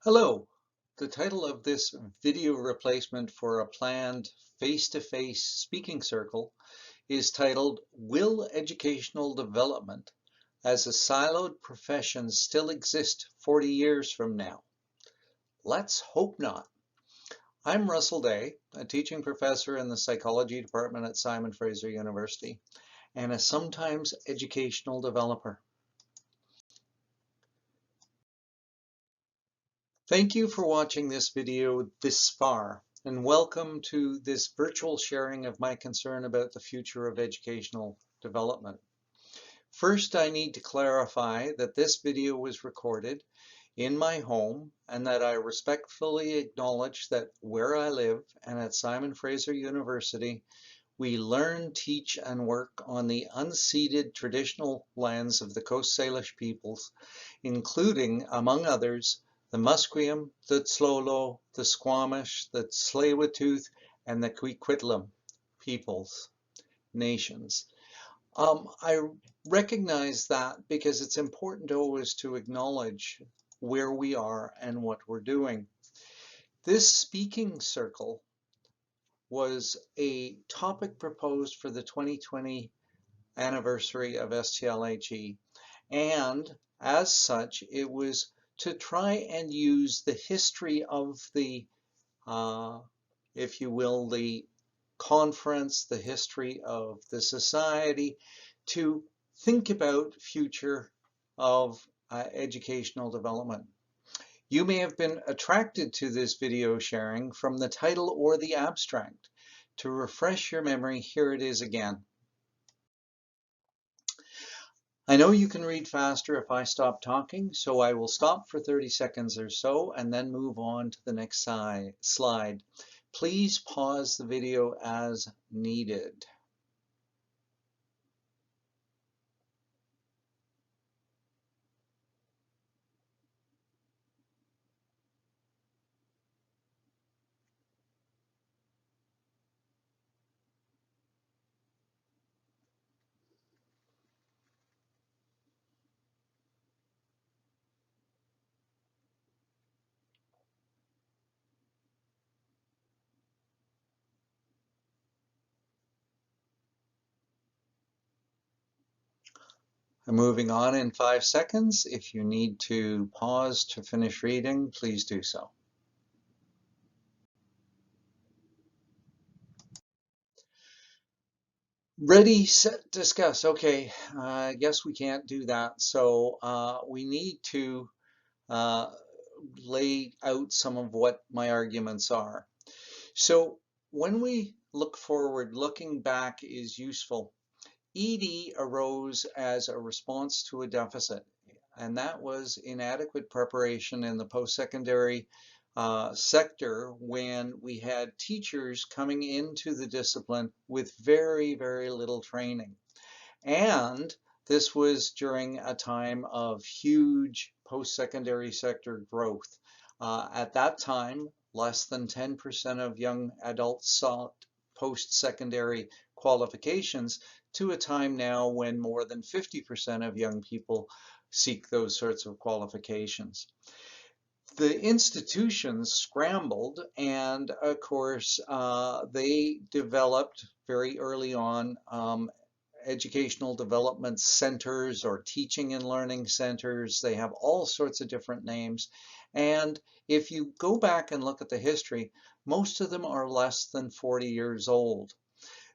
Hello. The title of this video replacement for a planned face-to-face speaking circle is titled, Will Educational Development as a Siloed Profession Still Exist 40 years from now? Let's hope not. I'm Russell Day, a teaching professor in the psychology department at Simon Fraser University, and a sometimes educational developer. Thank you for watching this video this far, and welcome to this virtual sharing of my concern about the future of educational development. First, I need to clarify that this video was recorded in my home and that I respectfully acknowledge that where I live and at Simon Fraser University, we learn, teach, and work on the unceded traditional lands of the Coast Salish peoples, including, among others, the Musqueam, the Tlolo, the Squamish, the Tsleil-Waututh, and the Coquitlam peoples, nations. I recognize that because it's important always to acknowledge where we are and what we're doing. This speaking circle was a topic proposed for the 2020 anniversary of STLHE, and as such, it was to try and use the history of the, if you will, the conference, the history of the society, to think about future of educational development. You may have been attracted to this video sharing from the title or the abstract. To refresh your memory, here it is again. I know you can read faster if I stop talking, so I will stop for 30 seconds or so and then move on to the next slide. Please pause the video as needed. I'm moving on in 5 seconds. If you need to pause to finish reading, please do so. Ready, set, discuss. Okay, I guess we can't do that. So we need to lay out some of what my arguments are. So when we look forward, looking back is useful. ED arose as a response to a deficit, and that was inadequate preparation in the post-secondary sector when we had teachers coming into the discipline with very, very little training. And this was during a time of huge post-secondary sector growth. At that time, less than 10% of young adults sought post-secondary qualifications, to a time now when more than 50% of young people seek those sorts of qualifications. The institutions scrambled, and of course they developed very early on educational development centers or teaching and learning centers. They have all sorts of different names, and if you go back and look at the history, most of them are less than 40 years old.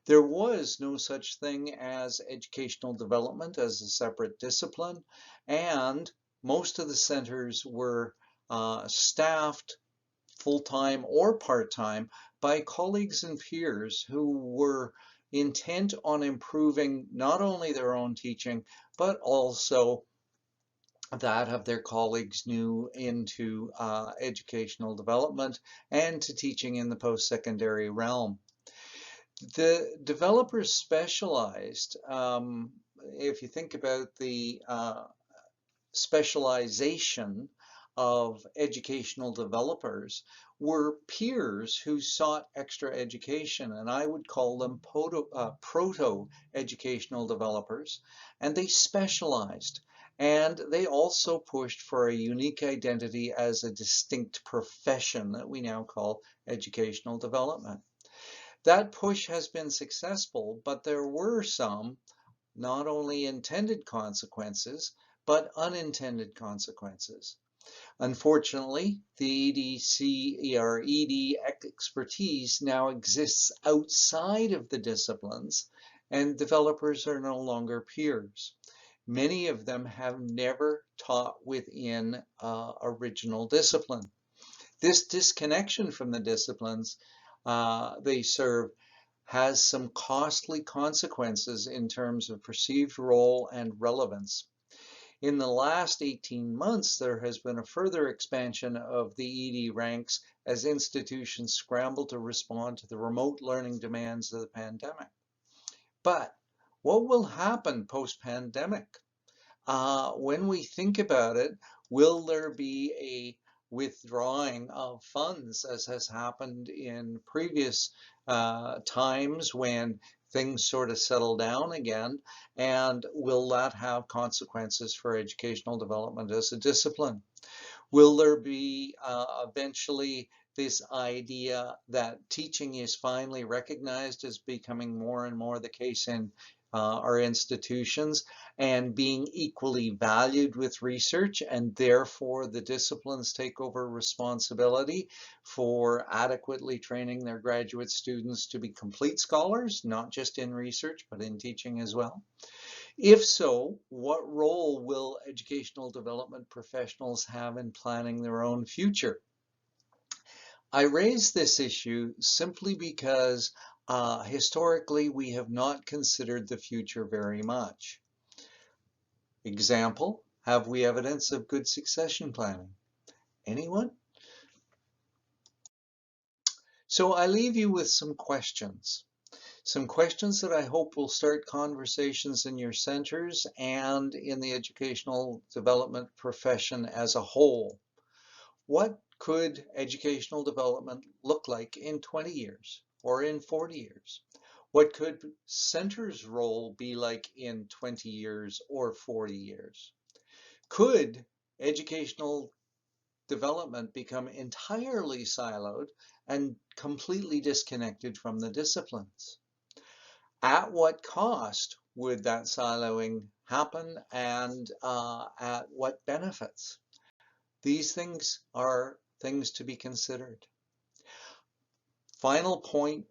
There was no such thing as educational development as a separate discipline, and most of the centers were staffed full-time or part-time by colleagues and peers who were intent on improving not only their own teaching, but also that of their colleagues new into educational development and to teaching in the post-secondary realm. The developers specialized, if you think about the specialization of educational developers, were peers who sought extra education, and I would call them proto-educational developers, and they specialized. And they also pushed for a unique identity as a distinct profession that we now call educational development. That push has been successful, but there were some not only intended consequences, but unintended consequences. Unfortunately, the EDC or ED expertise now exists outside of the disciplines, and developers are no longer peers. Many of them have never taught within original discipline. This disconnection from the disciplines they serve has some costly consequences in terms of perceived role and relevance. In the last 18 months, there has been a further expansion of the ED ranks as institutions scramble to respond to the remote learning demands of the pandemic. But what will happen post-pandemic? When we think about it, will there be a withdrawing of funds as has happened in previous times when things sort of settle down again? And will that have consequences for educational development as a discipline? Will there be eventually this idea that teaching is finally recognized as becoming more and more the case in our institutions and being equally valued with research, and therefore the disciplines take over responsibility for adequately training their graduate students to be complete scholars, not just in research, but in teaching as well? If so, what role will educational development professionals have in planning their own future? I raise this issue simply because historically we have not considered the future very much. Example, have we evidence of good succession planning? Anyone? So I leave you with some questions. Some questions that I hope will start conversations in your centers and in the educational development profession as a whole. What could educational development look like in 20 years or in 40 years? What could centers' role be like in 20 years or 40 years? Could educational development become entirely siloed and completely disconnected from the disciplines? At what cost would that siloing happen, and at what benefits? These things are things to be considered. Final point,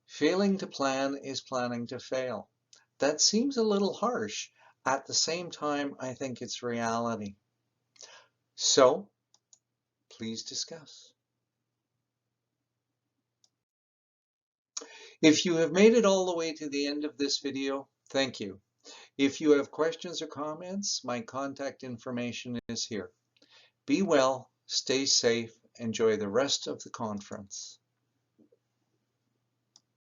failing to plan is planning to fail. That seems a little harsh. At the same time, I think it's reality. So, please discuss. If you have made it all the way to the end of this video, thank you. If you have questions or comments, my contact information is here. Be well, stay safe, enjoy the rest of the conference.